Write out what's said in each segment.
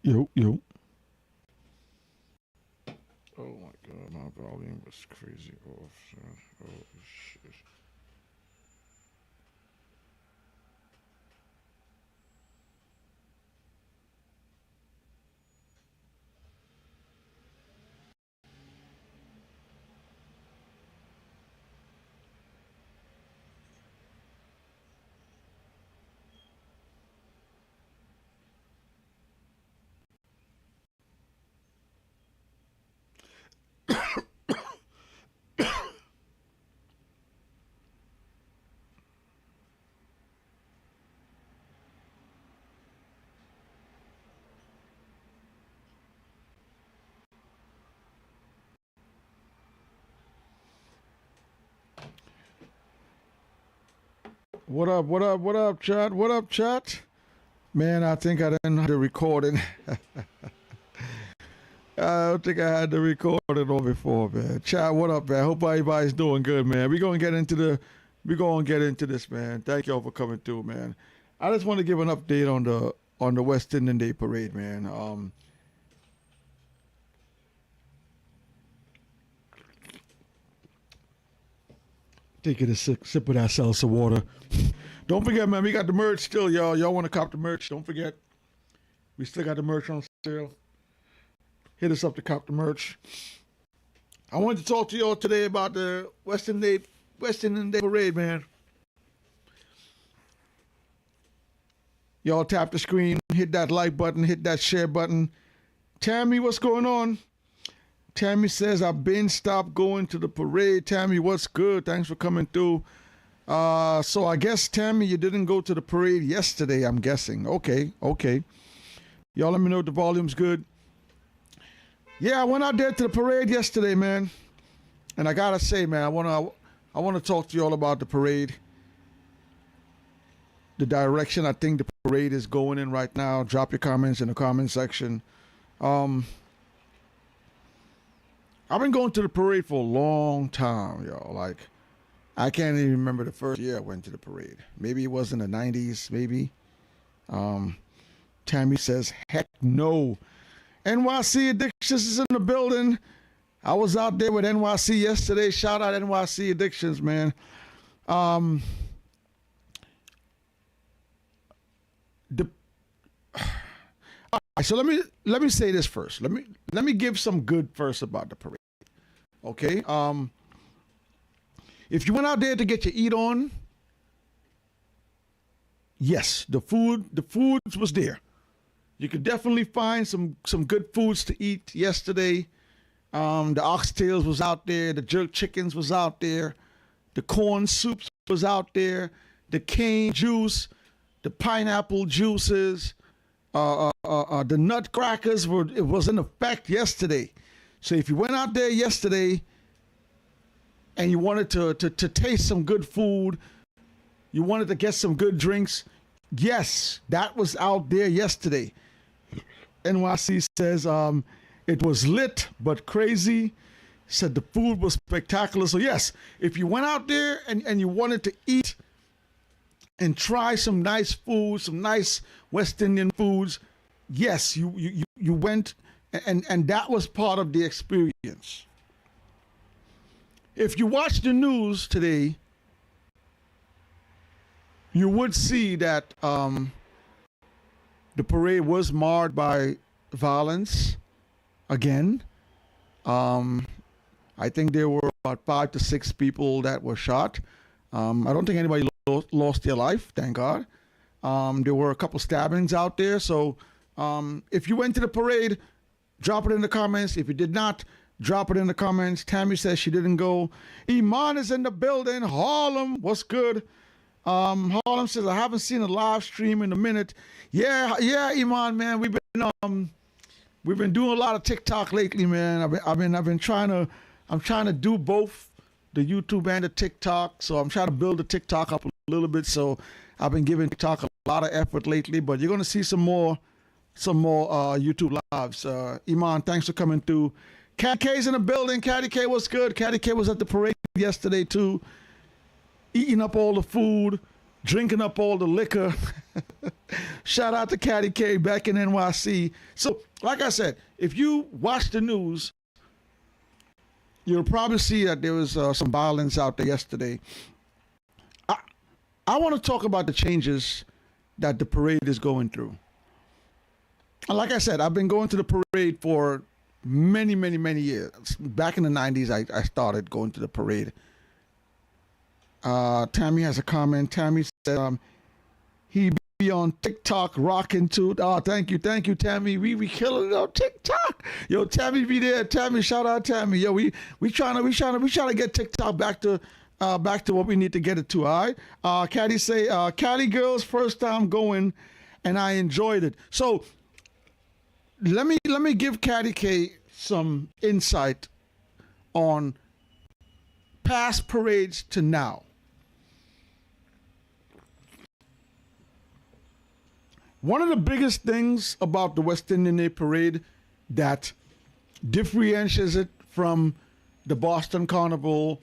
Yo, yo. Oh my god, my volume was crazy off, son. Oh shit. What up, what up, what up, chat? What up, chat? Man, I think I didn't have the recording. I don't think I had the recording on before, man. Chat, what up, man? Hope everybody's doing good, man. We're gonna get into this, man. Thank y'all for coming through, man. I just want to give an update on the West Indian Day Parade, man. Taking a sip of that salsa water. Don't forget, man, we got the merch still, y'all. Y'all want to cop the merch? Don't forget. We still got the merch on sale. Hit us up to cop the merch. I wanted to talk to y'all today about the West Indian Day Parade, man. Y'all tap the screen, hit that like button, hit that share button. Tammy, what's going on? Tammy says, I've been stopped going to the parade. Tammy, what's good? Thanks for coming through. So I guess, Tammy, you didn't go to the parade yesterday, I'm guessing. Okay. Y'all let me know if the volume's good. Yeah, I went out there to the parade yesterday, man. And I gotta say, man, I wanna talk to you all about the parade. The direction I think the parade is going in right now. Drop your comments in the comment section. I've been going to the parade for a long time, y'all. Like, I can't even remember the first year I went to the parade. Maybe it was in the 90s, maybe. Tammy says, heck no. NYC Addictions is in the building. I was out there with NYC yesterday. Shout out NYC Addictions, man. So let me say this first. Let me give some good first about the parade. Okay. If you went out there to get your eat on, yes, the foods was there. You could definitely find some good foods to eat yesterday. The oxtails was out there, the jerk chickens was out there, the corn soups was out there, the cane juice, the pineapple juices, the nutcrackers was in effect yesterday. So if you went out there yesterday and you wanted to taste some good food, you wanted to get some good drinks, yes, that was out there yesterday. NYC says it was lit but crazy. Said the food was spectacular. So yes, if you went out there and you wanted to eat and try some nice food, some nice West Indian foods, yes, you went, and that was part of the experience. If you watch the news today, you would see that the parade was marred by violence again. I think there were about 5 to 6 people that were shot. I don't think anybody lost their life, thank God. There were a couple stabbings out there. So if you went to the parade, drop it in the comments. If you did not, drop it in the comments. Tammy says she didn't go. Iman is in the building. Harlem, what's good? Harlem says, I haven't seen a live stream in a minute. Yeah, Iman, man. We've been doing a lot of TikTok lately, man. I've been trying to, I'm trying to do both the YouTube and the TikTok. So I'm trying to build the TikTok up a little bit. So I've been giving TikTok a lot of effort lately, but you're going to see some more YouTube lives. Iman, thanks for coming through. Cat K's in the building. Catty K, what's good? Catty K was at the parade yesterday too, eating up all the food, drinking up all the liquor. Shout out to Caddy K back in NYC. So, like I said, if you watch the news, you'll probably see that there was some violence out there yesterday. I want to talk about the changes that the parade is going through. And like I said, I've been going to the parade for many, many, many years. Back in the 90s, I started going to the parade. Tammy has a comment. Tammy said he be on TikTok rocking too. Oh, thank you, Tammy. We killing it on TikTok. Yo, Tammy be there. Tammy, shout out Tammy. Yo, we trying to get TikTok back to what we need to get it to. All right. Caddy say, Caddy girls, first time going, and I enjoyed it. So let me give Caddy K some insight on past parades to now. One of the biggest things about the West Indian Day Parade that differentiates it from the Boston Carnival,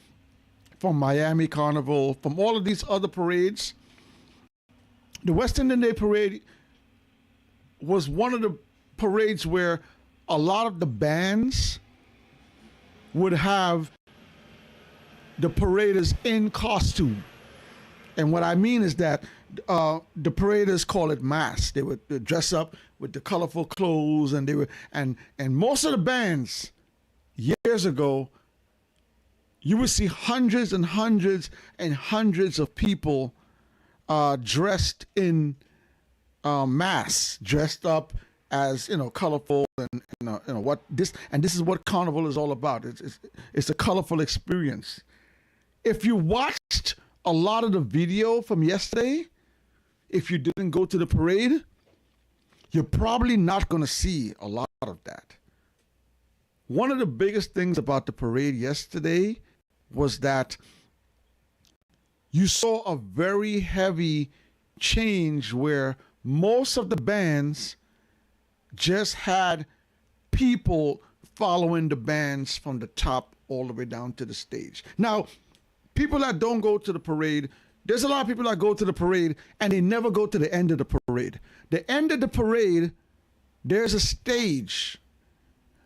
from Miami Carnival, from all of these other parades, the West Indian Day Parade was one of the parades where a lot of the bands would have the paraders in costume. And what I mean is that the paraders call it masks. They would dress up with the colorful clothes, and they would and most of the bands years ago, you would see hundreds and hundreds and hundreds of people dressed in masks, dressed up as colorful, and what this is what Carnival is all about. It's a colorful experience. If you watched a lot of the video from yesterday, if you didn't go to the parade, you're probably not going to see a lot of that. One of the biggest things about the parade yesterday was that you saw a very heavy change where most of the bands just had people following the bands from the top all the way down to the stage. Now, people that don't go to the parade, there's a lot of people that go to the parade and they never go to the end of the parade. The end of the parade, there's a stage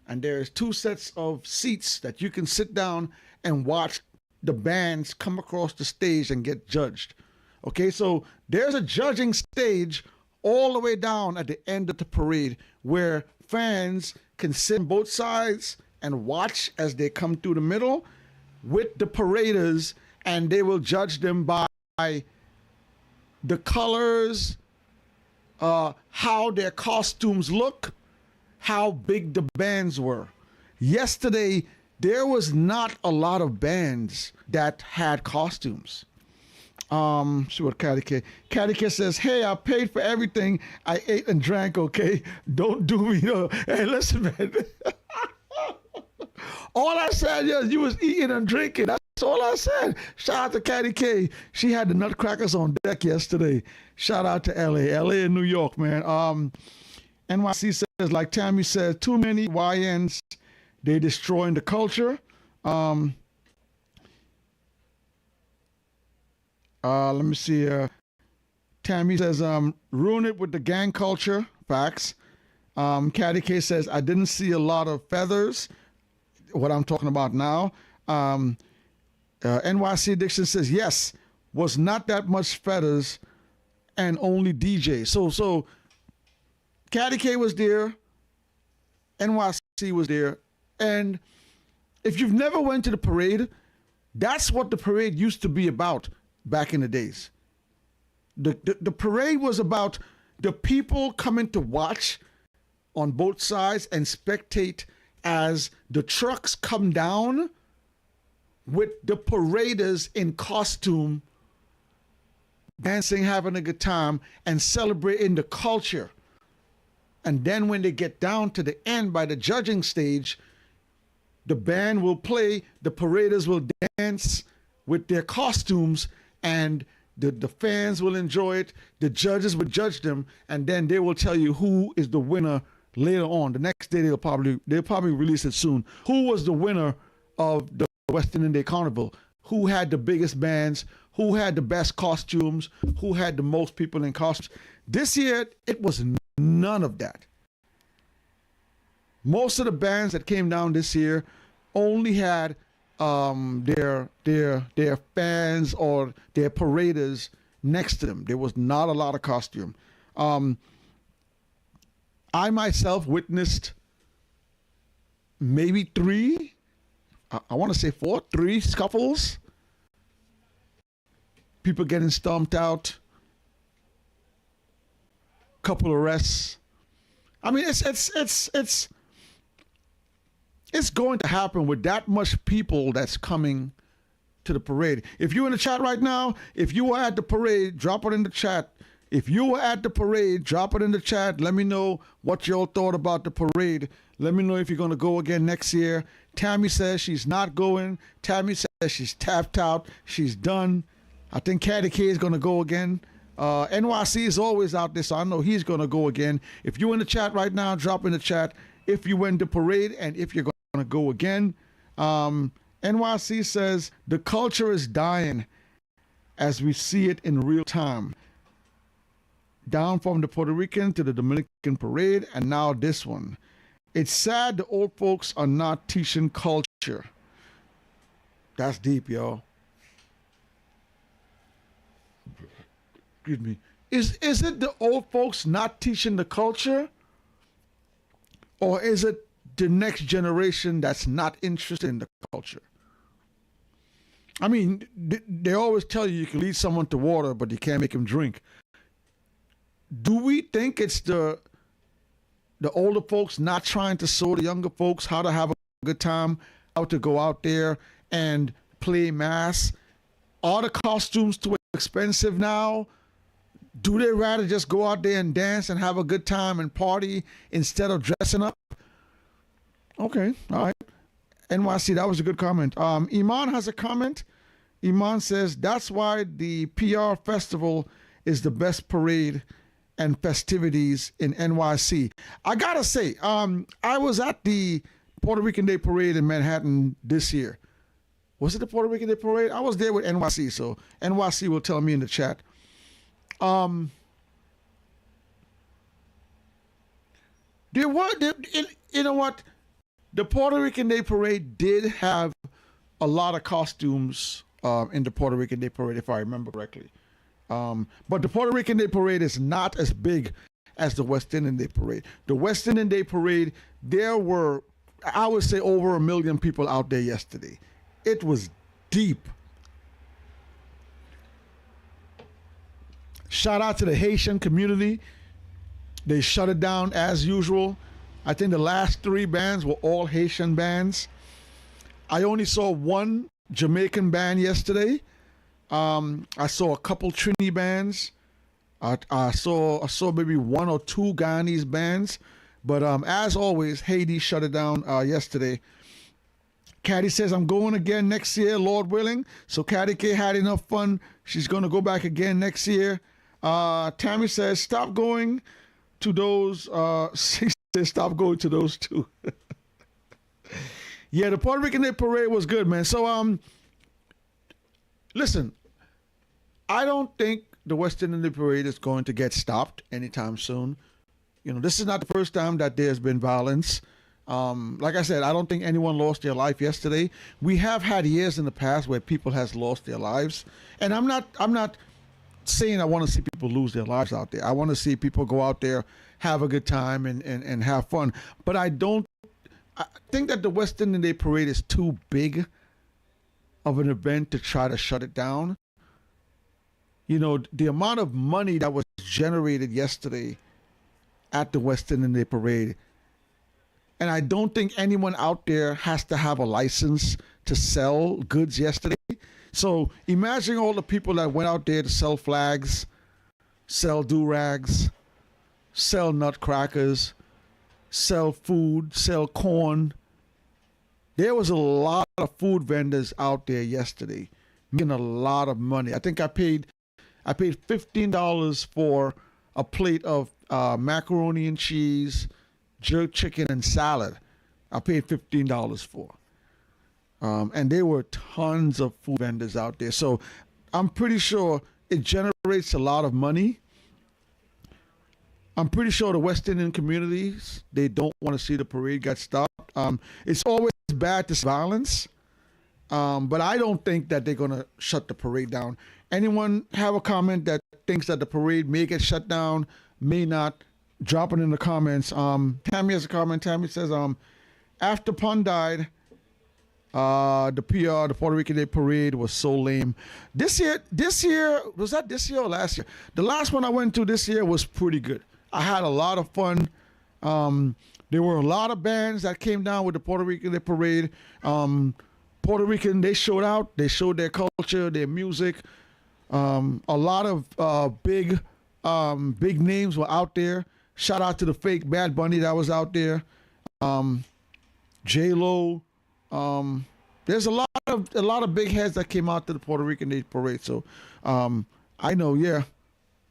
and there's 2 sets of seats that you can sit down and watch the bands come across the stage and get judged. Okay, so there's a judging stage all the way down at the end of the parade where fans can sit on both sides and watch as they come through the middle with the paraders, and they will judge them by the colors, how their costumes look, how big the bands were. Yesterday, there was not a lot of bands that had costumes. See what Caddy K. Caddy K says, hey, I paid for everything. I ate and drank, okay? Don't do me, Hey, listen, man. All I said is you was eating and drinking. That's all I said. Shout out to Caddy K. She had the nutcrackers on deck yesterday. Shout out to LA. LA and New York, man. NYC says, like Tammy says, too many YNs. They destroying the culture. Let me see. Tammy says, ruin it with the gang culture. Facts. Caddy K says, I didn't see a lot of feathers. What I'm talking about now. NYC Dixon says, yes, was not that much feathers and only DJ. So Caddy K was there. NYC was there. And if you've never went to the parade, that's what the parade used to be about back in the days. The parade was about the people coming to watch on both sides and spectate as the trucks come down with the paraders in costume, dancing, having a good time, and celebrating the culture. And then when they get down to the end by the judging stage, the band will play, the paraders will dance with their costumes, and the fans will enjoy it. The judges will judge them, and then they will tell you who is the winner later on. The next day they'll probably release it soon. Who was the winner of the West Indian Day Carnival? who had the biggest bands, who had the best costumes, who had the most people in costumes. This year, it was none of that. Most of the bands that came down this year only had their fans or their paraders next to them. There was not a lot of costume. I myself witnessed maybe three, I want to say three scuffles. People getting stomped out. Couple arrests. I mean, it's going to happen with that much people that's coming to the parade. If you're in the chat right now, if you were at the parade, drop it in the chat. If you were at the parade, drop it in the chat. Let me know what y'all thought about the parade. Let me know if you're going to go again next year. Tammy says she's not going. Tammy says she's tapped out. She's done. I think Caddy K is going to go again. NYC is always out there, so I know he's going to go again. If you're in the chat right now, drop in the chat if you went to parade and if you're going to go again. NYC says the culture is dying as we see it in real time. Down from the Puerto Rican to the Dominican parade, and now this one. It's sad the old folks are not teaching culture. That's deep, y'all. Excuse me. Is it the old folks not teaching the culture? Or is it the next generation that's not interested in the culture? I mean, they always tell you can lead someone to water, but you can't make him drink. Do we think it's the older folks not trying to show the younger folks how to have a good time, how to go out there and play mass? Are the costumes too expensive now? Do they rather just go out there and dance and have a good time and party instead of dressing up? Okay, all right. NYC, that was a good comment. Iman has a comment. Iman says, that's why the PR festival is the best parade and festivities in NYC. I gotta say, I was at the Puerto Rican Day Parade in Manhattan this year. Was it the Puerto Rican Day Parade? I was there with NYC, so NYC will tell me in the chat. You know what? The Puerto Rican Day Parade did have a lot of costumes in the Puerto Rican Day Parade, if I remember correctly. But the Puerto Rican Day Parade is not as big as the West Indian Day Parade. The West Indian Day Parade, there were, I would say, over 1 million people out there yesterday. It was deep. Shout out to the Haitian community. They shut it down as usual. I think the last 3 bands were all Haitian bands. I only saw one Jamaican band yesterday. I saw a couple Trini bands. I saw maybe 1 or 2 Guyanese bands. But as always, Haiti shut it down yesterday. Caddy says, I'm going again next year, Lord willing. So Caddy K had enough fun. She's going to go back again next year. Tammy says, stop going to those. She says, stop going to those too. Yeah, the Puerto Rican Day Parade was good, man. So, listen, I don't think the West Indian Day Parade is going to get stopped anytime soon. You know, this is not the first time that there's been violence. Like I said, I don't think anyone lost their life yesterday. We have had years in the past where people has lost their lives, and I'm not saying I want to see people lose their lives out there. I want to see people go out there, have a good time, and have fun. But I think that the West Indian Day Parade is too big of an event to try to shut it down. You know, the amount of money that was generated yesterday at the West Indian Day Parade, and I don't think anyone out there has to have a license to sell goods yesterday. So imagine all the people that went out there to sell flags, sell do-rags, sell nutcrackers, sell food, sell corn. There was a lot of food vendors out there yesterday making a lot of money. I think I paid $15 for a plate of macaroni and cheese, jerk chicken, and salad. I paid $15 for. And there were tons of food vendors out there. So I'm pretty sure it generates a lot of money. I'm pretty sure the West Indian communities, they don't want to see the parade get stopped. It's always bad to see violence, but I don't think that they're going to shut the parade down. Anyone have a comment that thinks that the parade may get shut down, may not? Drop it in the comments. Tammy has a comment. Tammy says, after Pun died, the PR, the Puerto Rican Day Parade was so lame. This year, was that this year or last year? The last one I went to this year was pretty good. I had a lot of fun. There were a lot of bands that came down with the Puerto Rican Day Parade. Puerto Rican, they showed out. They showed their culture, their music. A lot of big names were out there. Shout out to the fake Bad Bunny that was out there. J-Lo. There's a lot of big heads that came out to the Puerto Rican Day Parade. So I know, yeah,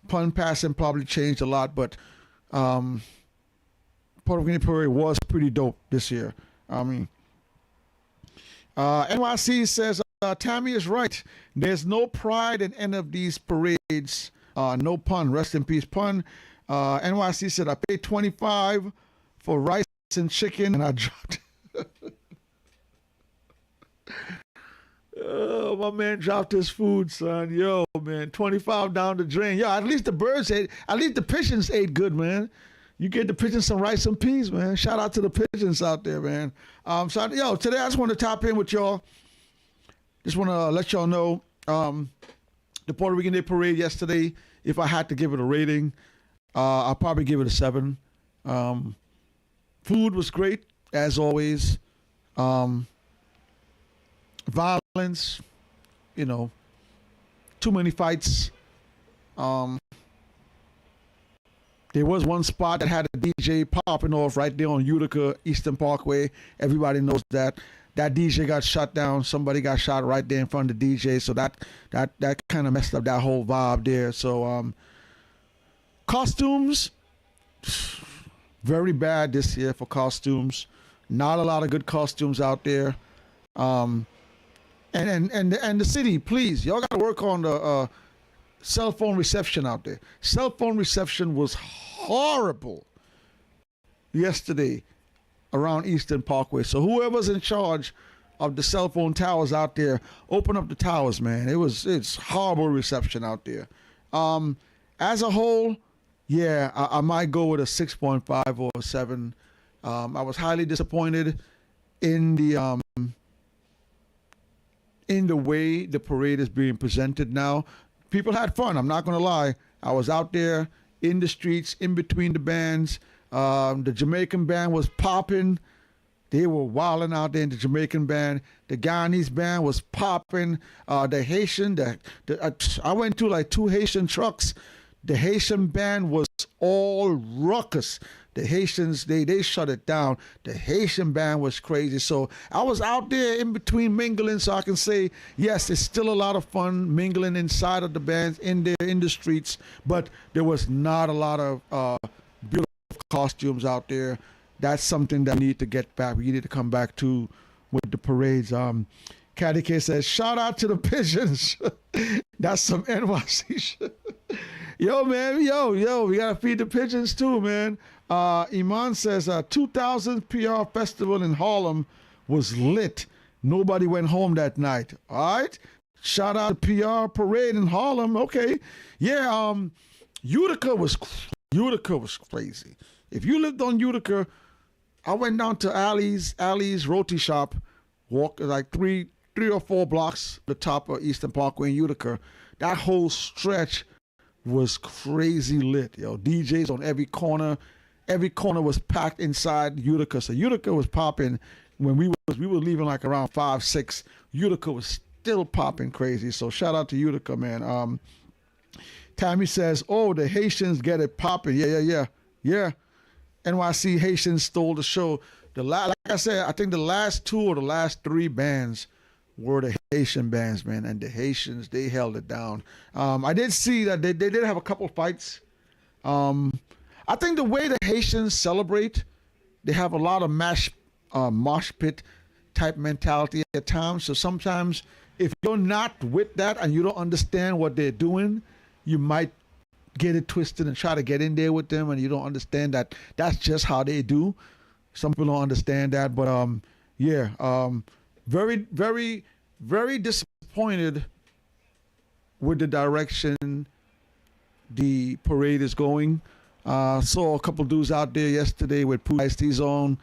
Pun passing probably changed a lot, but Puerto Rican Day Parade was pretty dope this year. I mean, NYC says Tammy is right. There's no pride in any of these parades. No Pun. Rest in peace, Pun. NYC said I paid $25 for rice and chicken, and I dropped. Oh, my man dropped his food, son. Yo, man, 25 down the drain. Yo, at least the birds ate. At least the pigeons ate good, man. You get the pigeons some rice and peas, man. Shout out to the pigeons out there, man. So today I just want to top in with y'all. Just want to let y'all know the Puerto Rican Day Parade yesterday. If I had to give it a rating, I'll probably give it a 7. Food was great as always. Violence, too many fights. There was one spot that had a DJ popping off right there on Utica Eastern Parkway. Everybody knows that. That DJ got shut down. Somebody got shot right there in front of the DJ. So that kind of messed up that whole vibe there. So costumes, very bad this year for costumes. Not a lot of good costumes out there. And the city, please, y'all got to work on the cell phone reception out there. Cell phone reception was horrible yesterday around Eastern Parkway. So whoever's in charge of the cell phone towers out there, open up the towers, man. It's horrible reception out there. As a whole, yeah, I might go with a 6.5 or a 7. I was highly disappointed in the way the parade is being presented now. People had fun. I'm not going to lie. I was out there in the streets, in between the bands. The Jamaican band was popping. They were wilding out there in the Jamaican band. The Guyanese band was popping. The Haitian, I went to like 2 Haitian trucks. The Haitian band was all ruckus. The Haitians, they shut it down. The Haitian band was crazy. So I was out there in between mingling, so I can say, yes, it's still a lot of fun mingling inside of the bands, in the streets, but there was not a lot of beautiful costumes out there. That's something that we need to get back. We need to come back to with the parades. Caddy K says, shout out to the pigeons. That's some NYC shit. Yo, man, yo, we gotta feed the pigeons too, man. Iman says 2000 PR festival in Harlem was lit. Nobody went home that night. All right, shout out to PR parade in Harlem. Okay, yeah. Utica was crazy. If you lived on Utica, I went down to Ali's Roti Shop, walked like three or 4 blocks the top of Eastern Parkway in Utica. That whole stretch was crazy lit, yo. DJs on every corner. Every corner was packed inside Utica. So Utica was popping when we were leaving like around 5, 6. Utica was still popping crazy. So shout out to Utica, man. Tammy says, oh, the Haitians get it popping. Yeah. NYC Haitians stole the show. Like I said, I think the last 2 or the last 3 bands were the Haitian bands, man, and the Haitians, they held it down. I did see that they did have a couple fights. I think the way the Haitians celebrate, they have a lot of mosh pit type mentality at times. So sometimes if you're not with that and you don't understand what they're doing, you might get it twisted and try to get in there with them, and you don't understand that that's just how they do. Some people don't understand that, but very, very, very disappointed with the direction the parade is going. Saw a couple dudes out there yesterday with Pooh Shiesty's on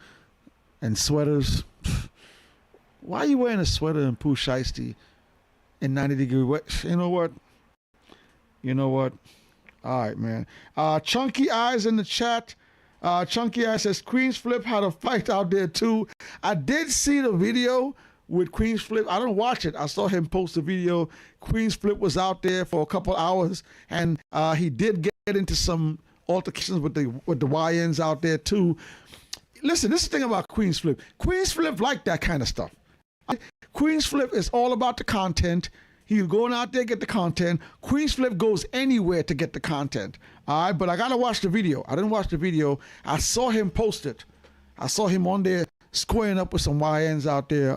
and sweaters. Why are you wearing a sweater and Pooh Shiesty in 90-degree weather? You know what? All right, man. Chunky Eyes in the chat. Chunky Eyes says Queen's Flip had a fight out there too. I did see the video with Queen's Flip. I didn't watch it. I saw him post a video. Queen's Flip was out there for a couple hours, and he did get into some altercations with the YNs out there too. Listen, this is the thing about Queen's Flip. Queen's Flip like that kind of stuff. Queen's Flip is all about the content. He's going out there to get the content. Queen's Flip goes anywhere to get the content. All right, but I got to watch the video. I didn't watch the video. I saw him post it. I saw him on there squaring up with some YNs out there.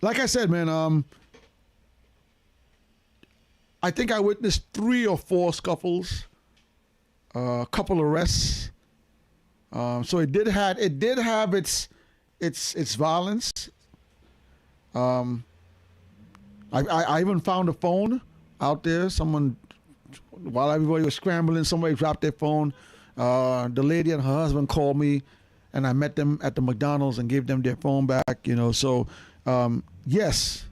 Like I said, man, I think I witnessed 3 or 4 scuffles, a couple arrests. So it did have its violence. I even found a phone out there. Someone, while everybody was scrambling, somebody dropped their phone. The lady and her husband called me, and I met them at the McDonald's and gave them their phone back. So yes,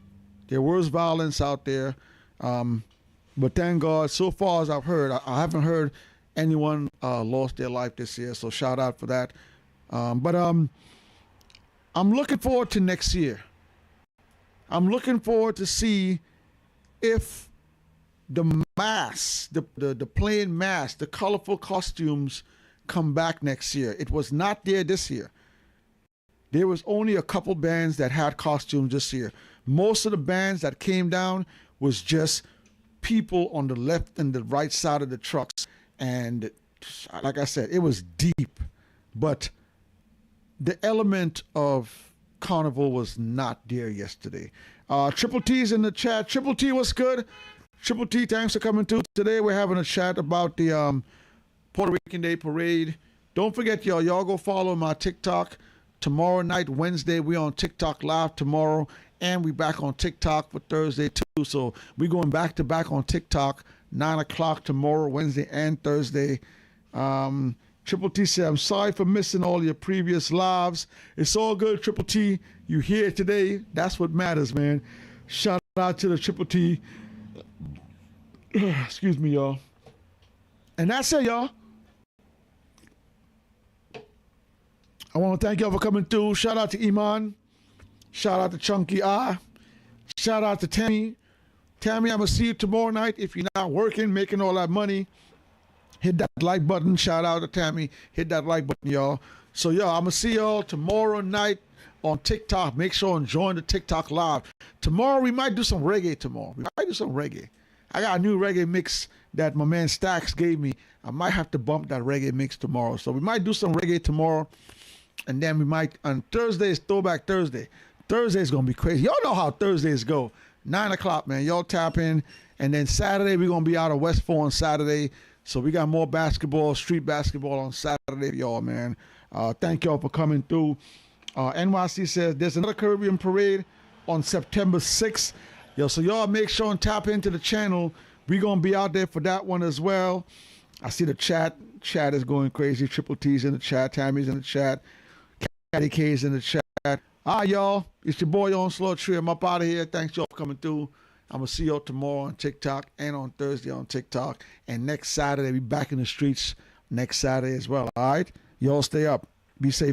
there was violence out there, but thank God, so far as I've heard, I haven't heard anyone lost their life this year. So shout out for that. But I'm looking forward to next year. I'm looking forward to see if the mask, the plain mask, the colorful costumes come back next year. It was not there this year. There was only a couple bands that had costumes this year. Most of the bands that came down was just people on the left and the right side of the trucks. And like I said, it was deep. But the element of Carnival was not there yesterday. Triple T's in the chat. Triple T, what's good? Triple T, thanks for coming through. Today we're having a chat about the Puerto Rican Day Parade. Don't forget, y'all go follow my TikTok. Tomorrow night, Wednesday, we on TikTok Live tomorrow, and we back on TikTok for Thursday too. So we're going back to back on TikTok, 9 o'clock tomorrow, Wednesday and Thursday. Triple T said, I'm sorry for missing all your previous lives. It's all good, Triple T. You here today. That's what matters, man. Shout out to the Triple T. Excuse me, y'all. And that's it, y'all. I want to thank y'all for coming through. Shout out to Iman. Shout out to Chunky Eye. Shout out to Tammy. Tammy, I'm going to see you tomorrow night. If you're not working, making all that money, hit that like button. Shout out to Tammy. Hit that like button, y'all. So, y'all, I'm going to see y'all tomorrow night on TikTok. Make sure and join the TikTok Live. Tomorrow, we might do some reggae tomorrow. We might do some reggae. I got a new reggae mix that my man Stax gave me. I might have to bump that reggae mix tomorrow. So, we might do some reggae tomorrow. And then we might, on Thursday is Throwback Thursday. Thursday is going to be crazy. Y'all know how Thursdays go. 9 o'clock, man. Y'all tap in. And then Saturday, we're going to be out of West 4 on Saturday. So we got more basketball, street basketball on Saturday, y'all, man. Thank y'all for coming through. NYC says there's another Caribbean parade on September 6th. Yo, so y'all make sure and tap into the channel. We're going to be out there for that one as well. I see the chat. Chat is going crazy. Triple T's in the chat. Tammy's in the chat. Caddy K's in the chat. All right, y'all. It's your boy on Slow Tree. I'm up out of here. Thanks y'all for coming through. I'm going to see y'all tomorrow on TikTok and on Thursday on TikTok. And next Saturday, we back in the streets next Saturday as well. All right? Y'all stay up. Be safe.